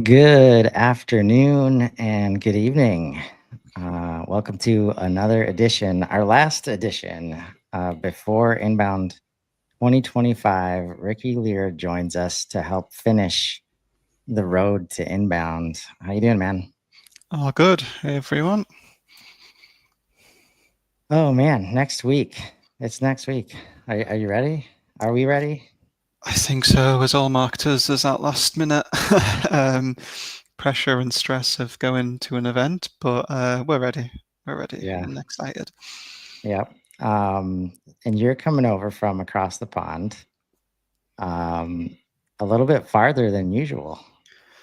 Good afternoon and good evening. Welcome to another edition, our last edition before Inbound 2025. Ricky Lear joins us to help finish the road to Inbound. How you doing, man? Oh, good. Hey, everyone. Oh man, next week. It's next week. Are you ready? Are we ready? I think so. As all marketers, there's that last minute um, pressure and stress of going to an event, but we're ready. We're ready Yeah. and excited. Yep. And you're coming over from across the pond, um, a little bit farther than usual,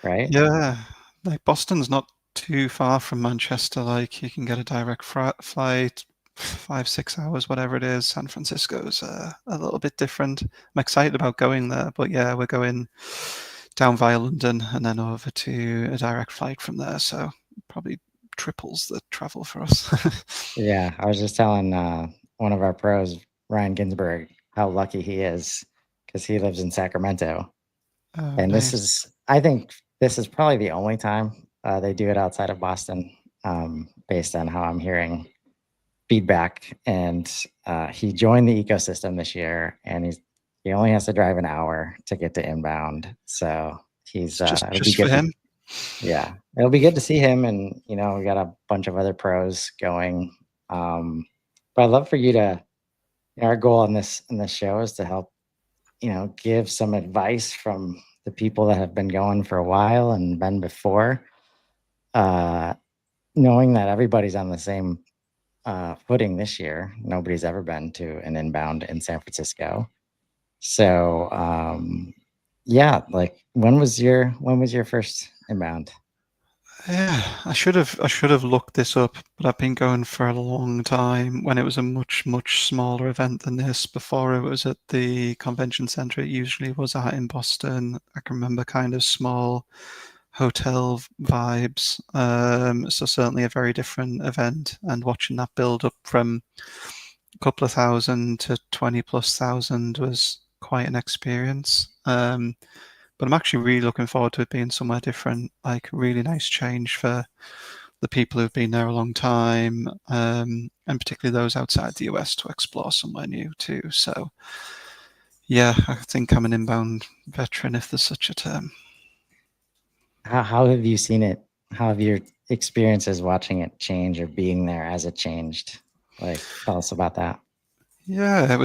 right? Yeah, like Boston's not too far from Manchester. Like you can get a direct flight, 5, 6 hours, whatever it is. San Francisco's a little bit different. I'm excited about going there, but yeah, we're going down via London and then over to a direct flight from there. So probably triples the travel for us. Yeah, I was just telling one of our pros, Ryan Ginsburg, how lucky he is because he lives in Sacramento. Oh, And nice. I think this is probably the only time they do it outside of Boston, based on how I'm hearing feedback. And he joined the ecosystem this year, and he only has to drive an hour to get to Inbound. So It's just it'll be just for good to, him. yeah, it'll be good to see him. And we got a bunch of other pros going. But I'd love for you to. Our goal on this show is to help give some advice from the people that have been going for a while and been before, uh, knowing that everybody's on the same footing this year. Nobody's ever been to an Inbound in San Francisco. So yeah, like when was your first Inbound? Yeah, I should have looked this up, but I've been going for a long time when it was a much smaller event than this. Before it was at the convention center, it usually was at in Boston. I can remember kind of small hotel vibes. So certainly a very different event, and watching that build up from a couple of thousand to 20 plus thousand was quite an experience. But I'm actually really looking forward to it being somewhere different, like really nice change for the people who've been there a long time, and particularly those outside the US to explore somewhere new too. So yeah, I think I'm an inbound veteran if there's such a term. How have you seen it? How have your experiences watching it change or being there as it changed? Like, tell us about that. Yeah,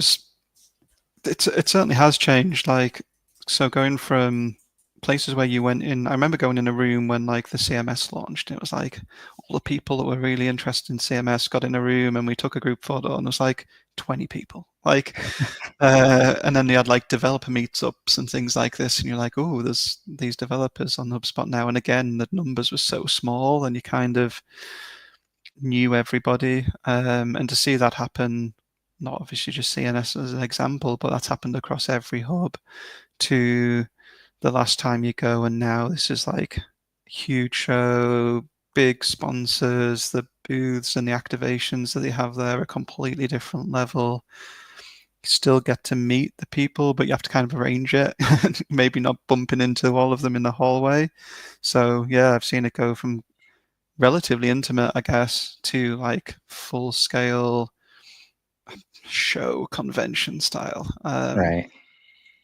it certainly has changed. Like, so going from places where you went in, I remember going in a room when like the CMS launched. It was like all the people that were really interested in CMS got in a room and we took a group photo and it was like 20 people. Like, and then they had like developer meetups and things like this, and you're like, oh, there's these developers on HubSpot now. And again, the numbers were so small, and you kind of knew everybody. And to see that happen, not obviously just CNS as an example, but that's happened across every hub to the last time you go. And now this is like huge show, big sponsors, the booths and the activations that they have there are a completely different level. You still get to meet the people, but you have to kind of arrange it, maybe not bumping into all of them in the hallway. So yeah, I've seen it go from relatively intimate, I guess, to like full scale show convention style. Right. It's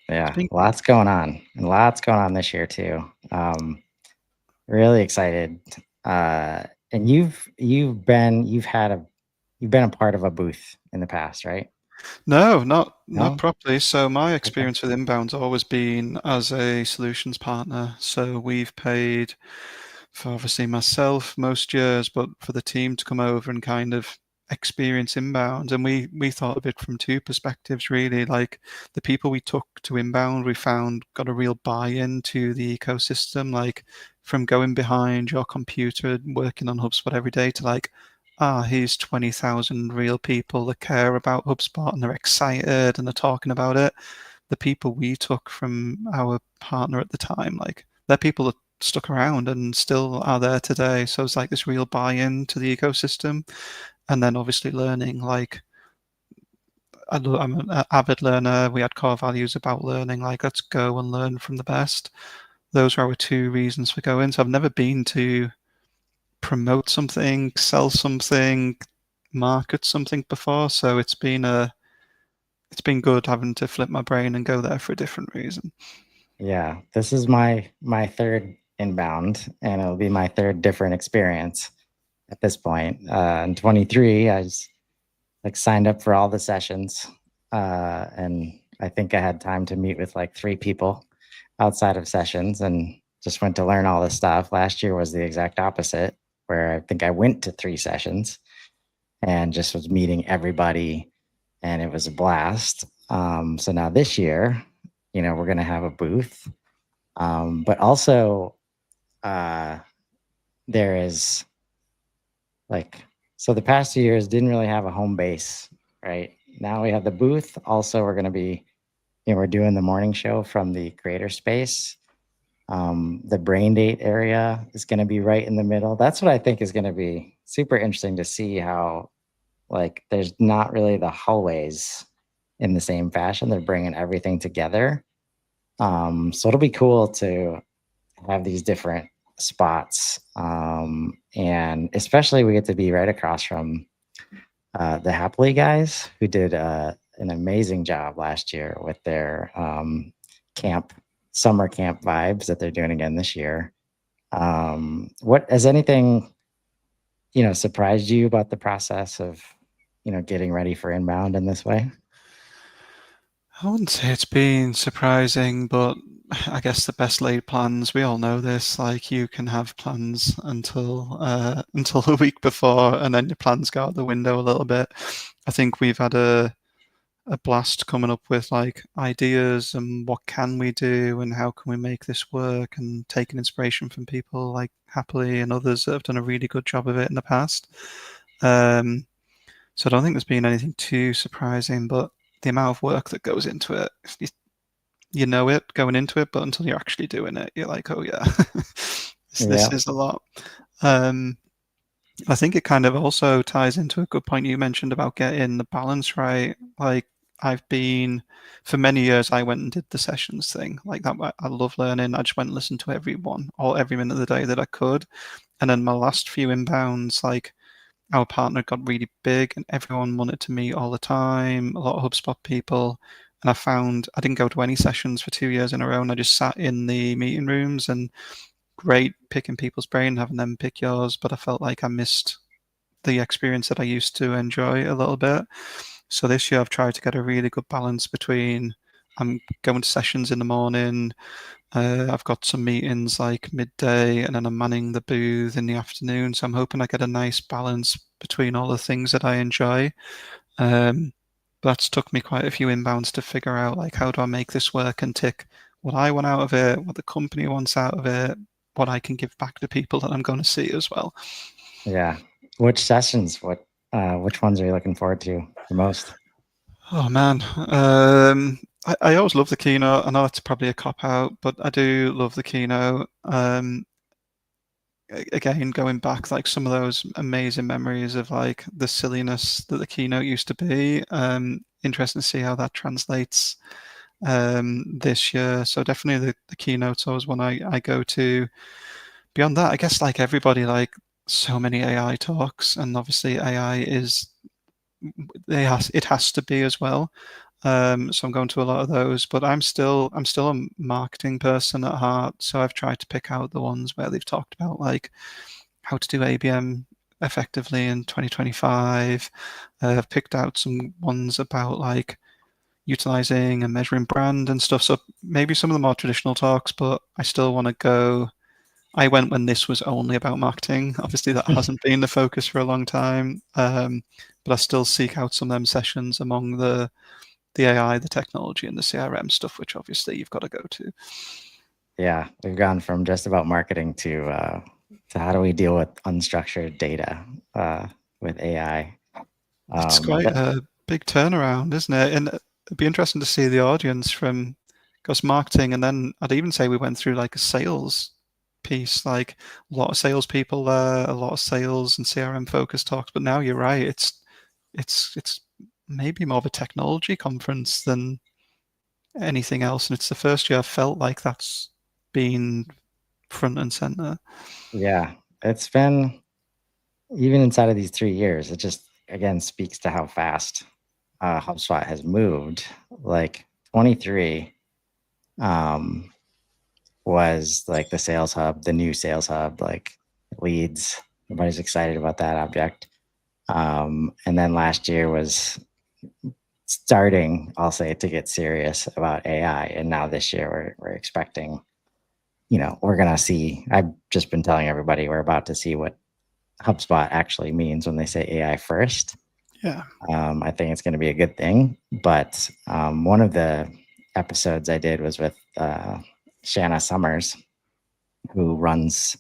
Yeah. been Lots going on. And lots going on this year too. Really excited. And you've been a part of a booth in the past, right? no, not No? properly. So my Okay. experience with Inbound's always been as a solutions partner. So we've paid for obviously myself most years, but for the team to come over and kind of experience Inbound. And we thought of it from two perspectives really. Like the people we took to Inbound, we found got a real buy-in to the ecosystem, like from going behind your computer and working on HubSpot every day to like, here's 20,000 real people that care about HubSpot and they're excited and they're talking about it. The people we took from our partner at the time, like they're people that stuck around and still are there today. So it's like this real buy-in to the ecosystem. And then obviously learning, like I'm an avid learner. We had core values about learning, like let's go and learn from the best. those are our two reasons for going. So I've never been to promote something, sell something, market something before. So it's been good having to flip my brain and go there for a different reason. Yeah, this is my third inbound, and it'll be my third different experience at this point. In 23, I was like signed up for all the sessions, and I think I had time to meet with like 3 people outside of sessions, and just went to learn all this stuff. Last year was the exact opposite, where I think I went to 3 sessions and just was meeting everybody, and it was a blast. So now this year, we're gonna have a booth, but also uh, there is like, so the past 2 years didn't really have a home base, right? Now we have the booth. Also, we're gonna be, we're doing the morning show from the creator space. The brain date area is going to be right in the middle. That's what I think is going to be super interesting to see how, like, there's not really the hallways in the same fashion. They're bringing everything together. So it'll be cool to have these different spots. And especially we get to be right across from the Happily guys, who did an amazing job last year with their summer camp vibes that they're doing again this year. What has anything surprised you about the process of getting ready for inbound in this way? I wouldn't say it's been surprising, but I guess the best laid plans, we all know this, like you can have plans until the week before and then your plans go out the window a little bit. I think we've had a blast coming up with like ideas and what can we do and how can we make this work, and taking inspiration from people like Happily and others that have done a really good job of it in the past. So I don't think there's been anything too surprising, but the amount of work that goes into it, you know it going into it, but until you're actually doing it, you're like, oh yeah, this Yeah, is a lot. I think it kind of also ties into a good point you mentioned about getting the balance right. Like I've been, for many years, I went and did the sessions thing like that. I love learning. I just went and listened to everyone, all every minute of the day that I could. And then my last few inbounds, like our partner got really big and everyone wanted to meet all the time, a lot of HubSpot people. And I found I didn't go to any sessions for 2 years in a row, and I just sat in the meeting rooms, and great picking people's brain, having them pick yours, but I felt like I missed the experience that I used to enjoy a little bit. So this year I've tried to get a really good balance between I'm going to sessions in the morning, I've got some meetings like midday, and then I'm manning the booth in the afternoon. So I'm hoping I get a nice balance between all the things that I enjoy. That's took me quite a few inbounds to figure out, like, how do I make this work and tick what I want out of it, what the company wants out of it, what I can give back to people that I'm going to see as well. yeah. Which sessions? Which ones are you looking forward to the most? Oh man, I always love the keynote. I know that's probably a cop out, but I do love the keynote. Again, going back, like some of those amazing memories of like the silliness that the keynote used to be. Interesting to see how that translates this year. So definitely the keynote's always one I go to. Beyond that, I guess like everybody, like so many AI talks, and obviously AI is it has to be as well. So I'm going to a lot of those, but I'm still a marketing person at heart. So I've tried to pick out the ones where they've talked about like how to do ABM effectively in 2025. I've picked out some ones about like utilizing and measuring brand and stuff. So maybe some of the more traditional talks, but I still want to go. I went when this was only about marketing. Obviously, that hasn't been the focus for a long time, but I still seek out some of them sessions among the AI, the technology, and the CRM stuff, which obviously you've got to go to. Yeah, we've gone from just about marketing to how do we deal with unstructured data with AI. It's quite That a big turnaround, isn't it? And it'd be interesting to see the audience from because marketing, and then I'd even say we went through like a sales piece, like a lot of salespeople there, a lot of sales and CRM focused talks. But now you're right, it's maybe more of a technology conference than anything else, and it's the first year I've felt like that's been front and center. Yeah, it's been, even inside of these 3 years, it just again speaks to how fast HubSpot has moved. Like 23 um, was like the sales hub, the new sales hub, like leads. Everybody's excited about that object. And then last year was starting, I'll say, to get serious about AI. And now this year we're expecting, we're going to see, I've just been telling everybody we're about to see what HubSpot actually means when they say AI first. Yeah. I think it's going to be a good thing. But one of the episodes I did was with Shanna Summers, who runs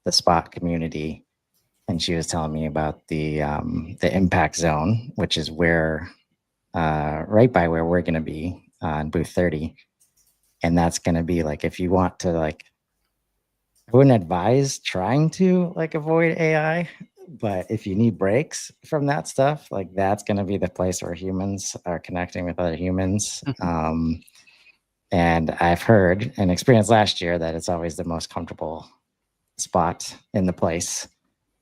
the Spot community, and she was telling me about the impact zone, which is where right by where we're going to be in booth 30, and that's going to be like, if you want to, like, I wouldn't advise trying to like avoid AI, but if you need breaks from that stuff, like that's going to be the place where humans are connecting with other humans. And I've heard and experienced last year that it's always the most comfortable spot in the place.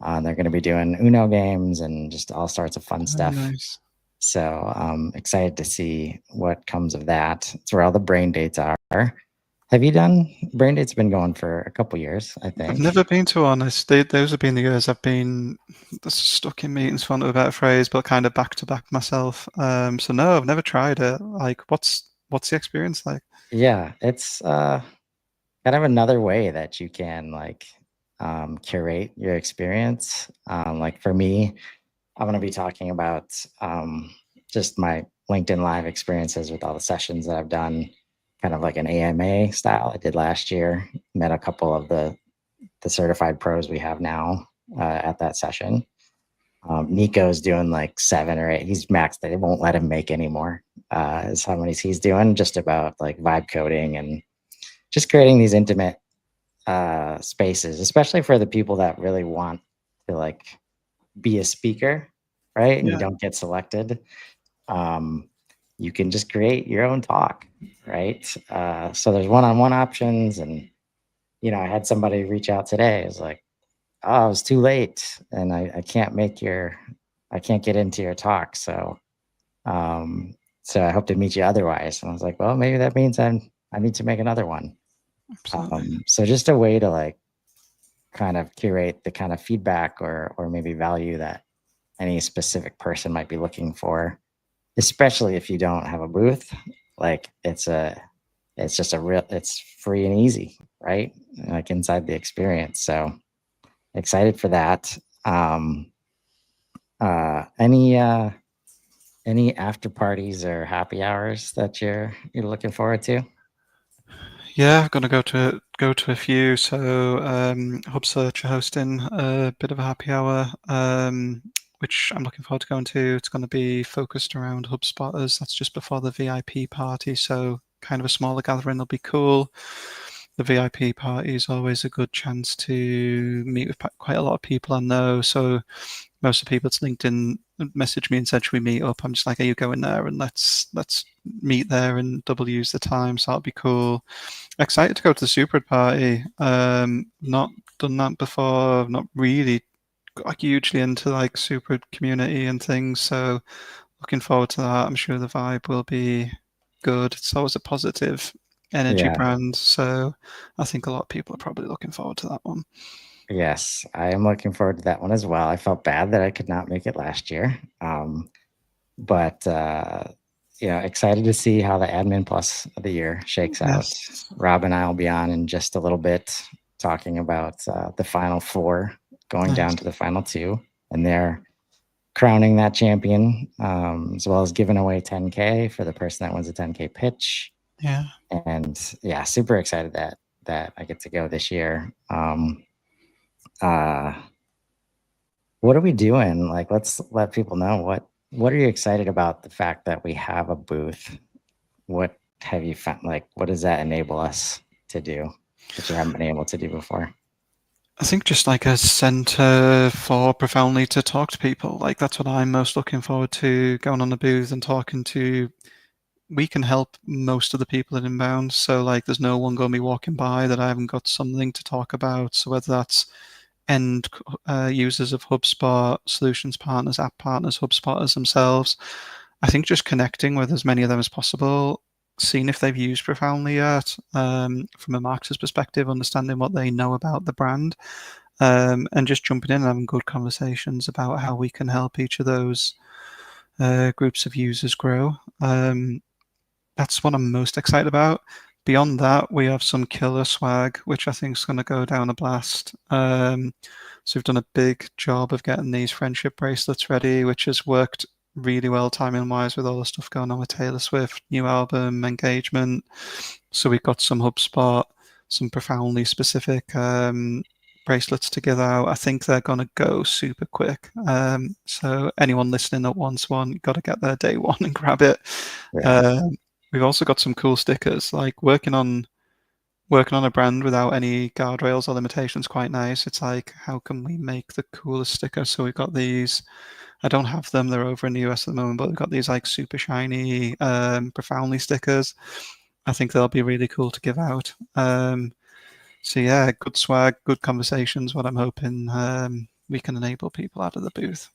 They're going to be doing Uno games and just all sorts of fun stuff. Nice. So I'm excited to see what comes of that. It's where all the brain dates are. Have you done brain dates? Been going for a couple years, I think. I've never been to one. Those have been the years I've been stuck in meetings, for want of a better phrase, but kind of back to back myself. So no, I've never tried it. Like, what's the experience like? Yeah, it's kind of another way that you can like curate your experience. Like for me, I'm going to be talking about just my LinkedIn Live experiences with all the sessions that I've done, kind of like an AMA style I did last year. Met a couple of the certified pros we have now at that session. Nico's doing like 7 or 8. He's maxed it. It won't let him make anymore. Is how many he's doing, just about like vibe coding and just creating these intimate spaces, especially for the people that really want to like be a speaker, right? And you don't get selected. You can just create your own talk, right? So there's one-on-one options. And, I had somebody reach out today. It's like, oh, it was too late and I can't get into your talk. So I hope to meet you otherwise. And I was like, well, maybe that means I need to make another one. So just a way to like kind of curate the kind of feedback or maybe value that any specific person might be looking for, especially if you don't have a booth. Like it's free and easy, right? Like inside the experience. So excited for that. Any after parties or happy hours that you're looking forward to? Yeah, I'm gonna go to a few. So HubSearch are hosting a bit of a happy hour, which I'm looking forward to going to. It's going to be focused around HubSpotters. That's just before the VIP party, so kind of a smaller gathering. Will be cool. The VIP party is always a good chance to meet with quite a lot of people I know. So most of the people at LinkedIn message me and said, should we meet up? I'm just like, are you going there? And let's meet there and double use the time. So that'll be cool. Excited to go to the Super party. Not done that before. Not really got hugely into like Super community and things. So looking forward to that. I'm sure the vibe will be good. It's always a positive energy brand. So I think a lot of people are probably looking forward to that one. Yes, I am looking forward to that one as well. I felt bad that I could not make it last year. But excited to see how the Admin Plus of the year shakes out. Rob and I will be on in just a little bit talking about the final 4 going down to the final 2, and they're crowning that champion, as well as giving away 10K for the person that wins a 10K pitch. Yeah. And super excited that I get to go this year. What are we doing? Like, let's let people know what are you excited about the fact that we have a booth? What have you found? Like, what does that enable us to do that you haven't been able to do before? I think just like a center for profoundly to talk to people. Like that's what I'm most looking forward to, going on the booth and talking to we can help most of the people in inbound. So like, there's no one going to be walking by that I haven't got something to talk about. So whether that's end users of HubSpot, solutions partners, app partners, HubSpotters themselves, I think just connecting with as many of them as possible, seeing if they've used Profoundly yet, from a marketer's perspective, understanding what they know about the brand, and just jumping in and having good conversations about how we can help each of those groups of users grow. That's what I'm most excited about. Beyond that, we have some killer swag, which I think is going to go down a blast. So we've done a big job of getting these friendship bracelets ready, which has worked really well timing wise with all the stuff going on with Taylor Swift, new album, engagement. So we've got some HubSpot, some profoundly specific bracelets to give out. I think they're going to go super quick. So anyone listening that wants one, you've got to get there day one and grab it. Yeah. We've also got some cool stickers, like working on a brand without any guardrails or limitations, quite nice. It's like, how can we make the coolest sticker? So we've got these. I don't have them; they're over in the US at the moment. But we've got these like super shiny, profoundly stickers. I think they'll be really cool to give out. So yeah, good swag, good conversations. What I'm hoping we can enable people out of the booth.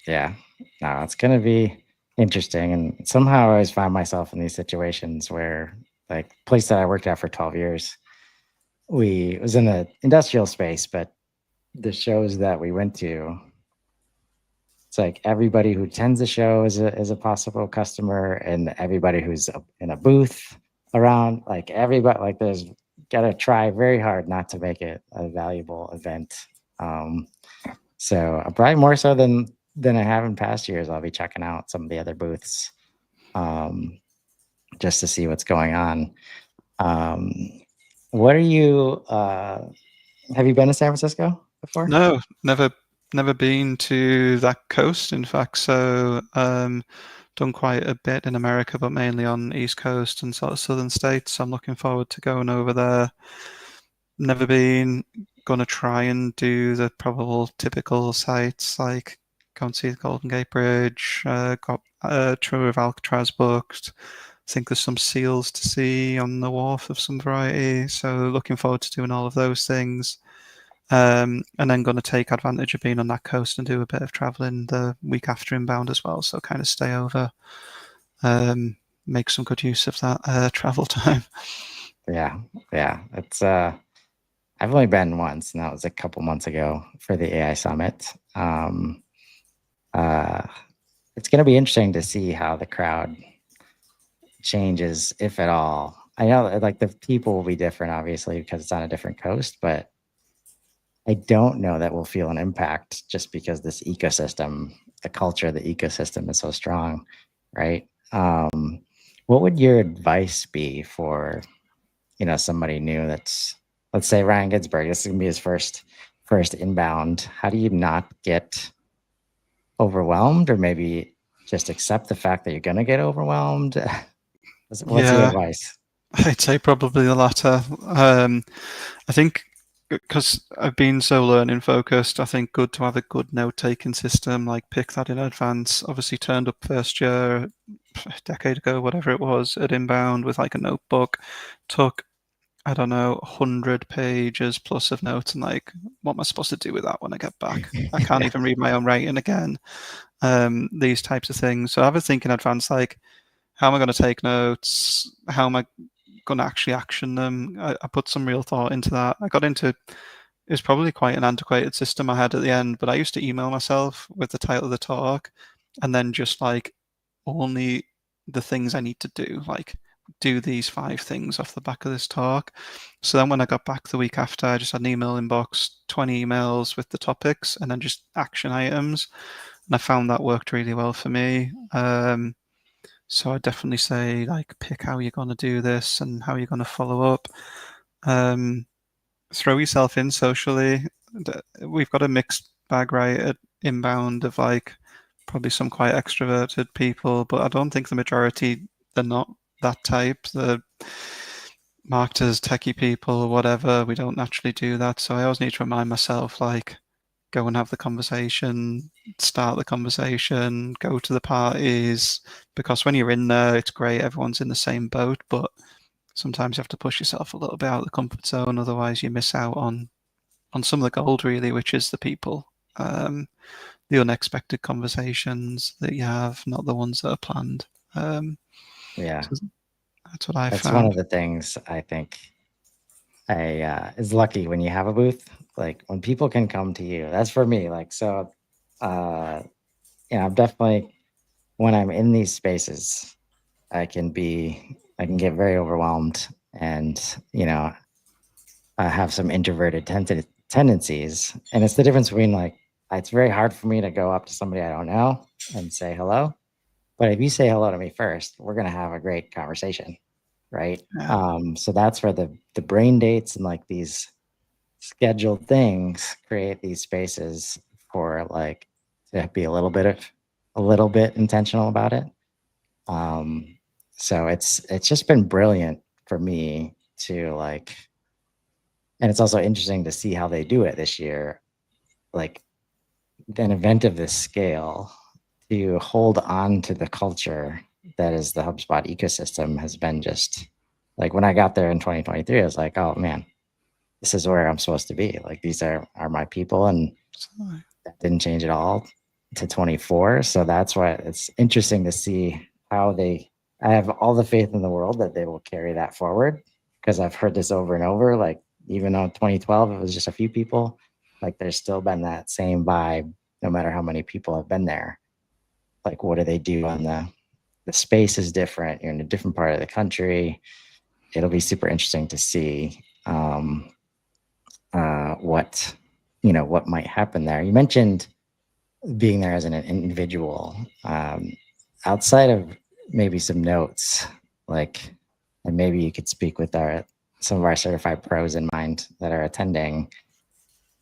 Yeah. No, it's going to be interesting. And somehow I always find myself in these situations where, like, place that I worked at for 12 years, we was in the industrial space, but the shows that we went to, it's like everybody who attends the show is a possible customer, and everybody who's in a booth around, like everybody, like there's got to try very hard not to make it a valuable event. Um, so probably more so than I have in past years, I'll be checking out some of the other booths, um, just to see what's going on. Um, what are you? Have you been to San Francisco before? No, never been to that coast. In fact, so done quite a bit in America, but mainly on the East Coast and sort of southern states. So I'm looking forward to going over there. Never been. Gonna try and do the probable typical sites like go and see the Golden Gate Bridge. Got Tour of Alcatraz booked. I think there's some seals to see on the wharf of some variety. So looking forward to doing all of those things. And then going to take advantage of being on that coast and do a bit of traveling the week after inbound as well. So kind of stay over, make some good use of that travel time. Yeah, yeah. It's I've only been once, and that was a couple months ago for the AI summit. Uh, it's going to be interesting to see how the crowd changes, if at all. I know like the people will be different, obviously, because it's on a different coast, but I don't know that we'll feel an impact just because this ecosystem, the culture of the ecosystem is so strong, right? What would your advice be for, somebody new that's, let's say Ryan Ginsberg, this is gonna be his first inbound. How do you not get overwhelmed, or maybe just accept the fact that you're gonna get overwhelmed? What's your Yeah, advice? I'd say probably the latter. I think because I've been so learning focused, I think good to have a good note taking system, like pick that in advance. Obviously, turned up first year, a decade ago, whatever it was, at inbound with like a notebook, took, I don't know, 100 pages plus of notes, and like, what am I supposed to do with that when I get back? I can't Yeah. even read my own writing again. These types of things. So I have a think in advance, like, how am I going to take notes? How am I going to actually action them? I put some real thought into that. I got into it's probably quite an antiquated system I had at the end, but I used to email myself with the title of the talk and then just like only the things I need to do, like do these 5 things off the back of this talk. So then when I got back the week after, I just had an email inbox, 20 emails with the topics and then just action items. And I found that worked really well for me. So I definitely say like pick how you're going to do this and how you're going to follow up. Um, Throw yourself in socially. We've got a mixed bag right at inbound of like probably some quite extroverted people, but I don't think the majority they're not that type. The marketers, techie people, whatever, we don't naturally do that. So I always need to remind myself like go and have the conversation, start the conversation, go to the parties, because when you're in there, it's great. Everyone's in the same boat, but sometimes you have to push yourself a little bit out of the comfort zone. Otherwise, you miss out on some of the gold, really, which is the people, the unexpected conversations that you have, not the ones that are planned. Yeah, So that's what I that's one found. of the things I think is lucky when you have a booth. Like when people can come to you, that's for me. Like so, I'm definitely when I'm in these spaces, I can get very overwhelmed and have some introverted tendencies. And it's the difference between like it's very hard for me to go up to somebody I don't know and say hello. But if you say hello to me first, we're gonna have a great conversation, right? Yeah. So that's where the brain dates and like these scheduled things create these spaces for like to be a little bit intentional about it. Um, so it's just been brilliant for me to like, and it's also interesting to see how they do it this year. Like an event of this scale to hold on to the culture that is the HubSpot ecosystem has been just like when I got there in 2023, I was like, oh man, this is where I'm supposed to be. Like these are my people, and So, that didn't change at all to 24. So that's why it's interesting to see how they. I have all the faith in the world that they will carry that forward because I've heard this over and over. Like even though 2012 it was just a few people, like there's still been that same vibe no matter how many people have been there. Like what do they do on the space is different. You're in a different part of the country. It'll be super interesting to see what what might happen there. You mentioned being there as an individual. Outside of maybe some notes, like, and maybe you could speak with some of our certified pros in mind that are attending.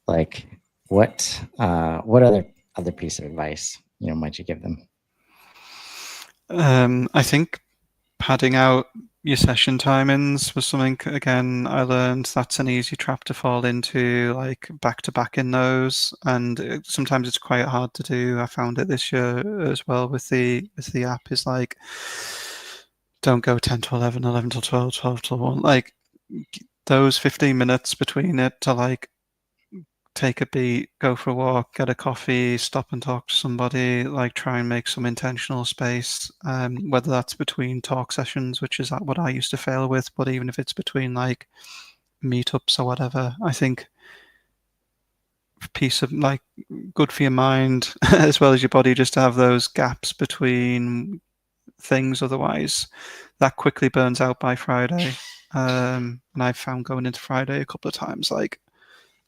Like, what other piece of advice might you give them? I think padding out your session timings was something, again, I learned that's an easy trap to fall into, like back to back in those. And sometimes it's quite hard to do. I found it this year as well with the app is like, don't go 10 to 11, 11 to 12, 12 to 1. Like those 15 minutes between it to like take a beat, go for a walk, get a coffee, stop and talk to somebody, like try and make some intentional space, whether that's between talk sessions, which is what I used to fail with, but even if it's between like meetups or whatever, I think piece of like good for your mind as well as your body just to have those gaps between things. Otherwise, that quickly burns out by Friday. And I've found going into Friday a couple of times, like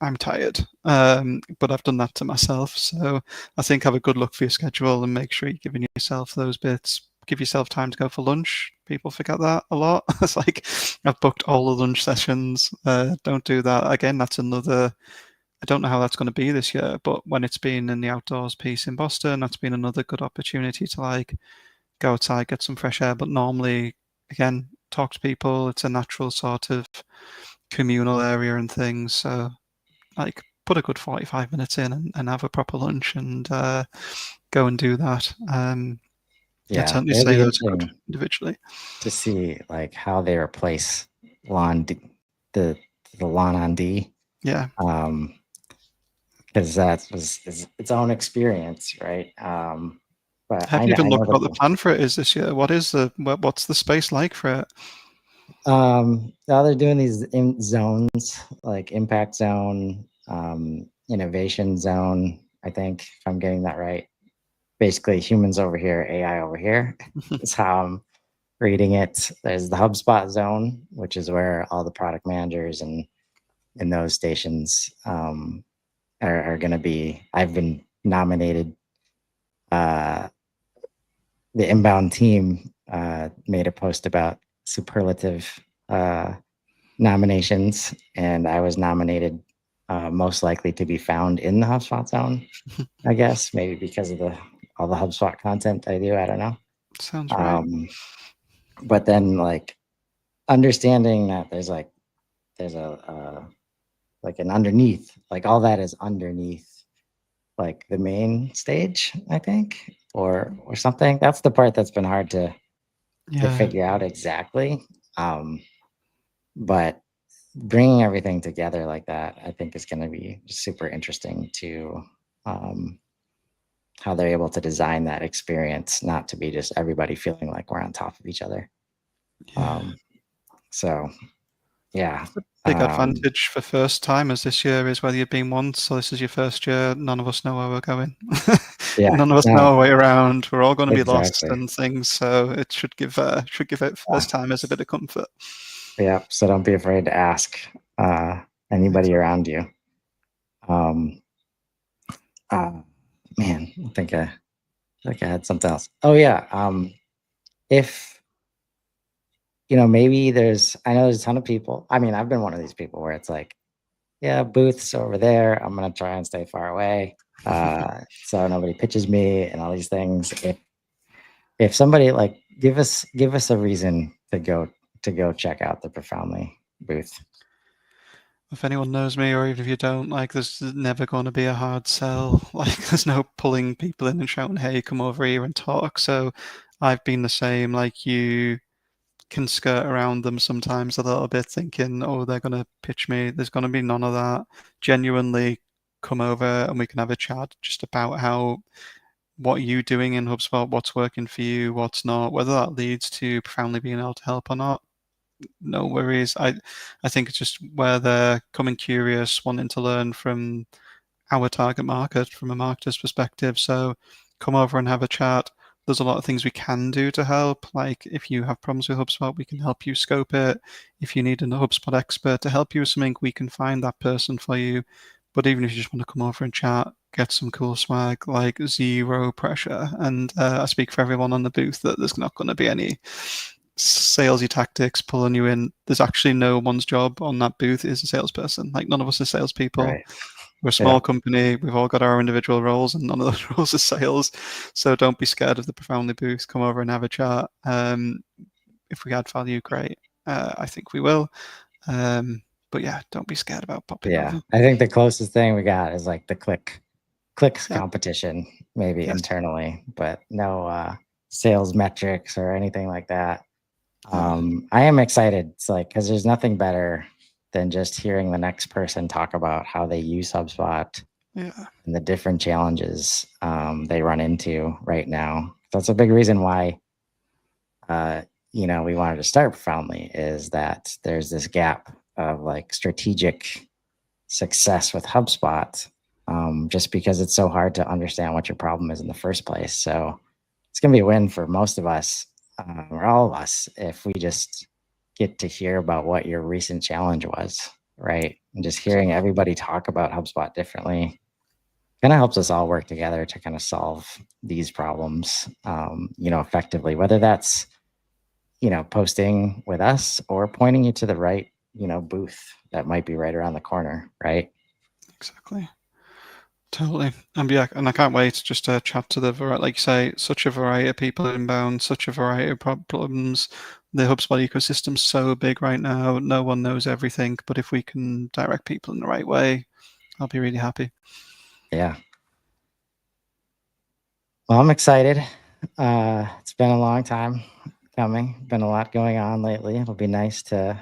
I'm tired, but I've done that to myself. So I think have a good look for your schedule and make sure you're giving yourself those bits. Give yourself time to go for lunch. People forget that a lot. It's like I've booked all the lunch sessions. Don't do that again. That's another. I don't know how that's going to be this year, but when it's been in the outdoors piece in Boston, that's been another good opportunity to like go outside, get some fresh air. But normally, again, talk to people. It's a natural sort of communal area and things. So like put a good 45 minutes in and have a proper lunch and go and do that. I'd Yeah, certainly it'll say be those are good interesting individually. to see like how they replace lawn D, the the lawn on D, Yeah. um, because that was its own experience, right? But I haven't even I know looked what the that plan for it is this year. What's the space like for it? now they're doing these in zones like impact zone, innovation zone. I think if I'm getting that right, basically humans over here, AI over here. Is how I'm reading it. There's the HubSpot zone, which is where all the product managers and in those stations are going to be. I've been nominated. Uh, the inbound team made a post about superlative nominations, and I was nominated most likely to be found in the HubSpot zone. I guess maybe because of the all the HubSpot content I do. I don't know. Sounds right. Um, but then like understanding that there's a like an underneath, like all that is underneath like the main stage, I think, or something. That's the part that's been hard to Yeah. figure out exactly. But bringing everything together like that, I think is going to be super interesting to how they're able to design that experience, not to be just everybody feeling like we're on top of each other. Yeah. So yeah, Big advantage for first timers this year is whether you've been once, so this is your first year, none of us know where we're going. yeah, None of us know no, our way around. We're all going to be lost exactly. and things, so it should give it first timers a bit of comfort. Yeah, so don't be afraid to ask anybody Exactly. around you. Um, man, I think I had something else. Oh yeah, if maybe I know there's a ton of people. I mean, I've been one of these people where it's like, yeah, booths over there. I'm gonna try and stay far away, so nobody pitches me and all these things. If somebody like give us a reason to go check out the Profoundly booth. If anyone knows me, or even if you don't, like, there's never going to be a hard sell. Like, there's no pulling people in and shouting, "Hey, come over here and talk." So, I've been the same. Like, you can skirt around them sometimes a little bit, thinking, "Oh, they're going to pitch me." There's going to be none of that. Genuinely, come over and we can have a chat just about what are you doing in HubSpot, what's working for you, what's not, whether that leads to Profoundly being able to help or not. No worries. I think it's just where they're coming curious, wanting to learn from our target market from a marketer's perspective. So come over and have a chat. There's a lot of things we can do to help. Like if you have problems with HubSpot, we can help you scope it. If you need a HubSpot expert to help you with something, we can find that person for you. But even if you just want to come over and chat, get some cool swag, like zero pressure. And I speak for everyone on the booth that there's not going to be any salesy tactics pulling you in. There's actually no one's job on that booth is a salesperson. Like none of us are salespeople. Right. We're a small Yeah. company. We've all got our individual roles, and none of those roles are sales. So don't be scared of the Profoundly booth. Come over and have a chat. If we add value, great. I think we will. But yeah, don't be scared about popping Yeah. over. I think the closest thing we got is like the clicks Yeah. competition, maybe Yes. internally, but no sales metrics or anything like that. No. I am excited. It's like because there's nothing better than just hearing the next person talk about how they use HubSpot Yeah. and the different challenges they run into right now. That's a big reason why we wanted to start Profoundly is that there's this gap of like strategic success with HubSpot, just because it's so hard to understand what your problem is in the first place. So it's going to be a win for most of us, or all of us, if we just get to hear about what your recent challenge was, right? And just hearing everybody talk about HubSpot differently kind of helps us all work together to kind of solve these problems, effectively, whether that's, posting with us or pointing you to the right, booth that might be right around the corner, right? Exactly. Totally. And yeah, and I can't wait just to chat to like you say, such a variety of people inbound, such a variety of problems. The HubSpot ecosystem's so big right now. No one knows everything, but if we can direct people in the right way, I'll be really happy. Yeah. Well, I'm excited. It's been a long time coming. Been a lot going on lately. It'll be nice to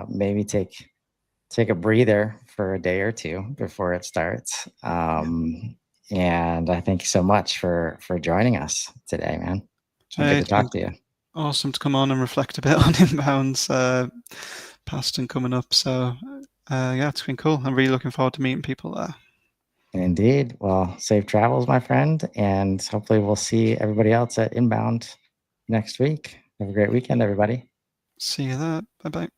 maybe take a breather for a day or two before it starts. And I thank you so much for joining us today, man. Hey, Good to it's been talk to you. awesome to come on and reflect a bit on inbounds, past and coming up. So yeah, it's been cool. I'm really looking forward to meeting people there. Indeed. Well, safe travels, my friend, and hopefully we'll see everybody else at Inbound next week. Have a great weekend, everybody. See you there. Bye bye.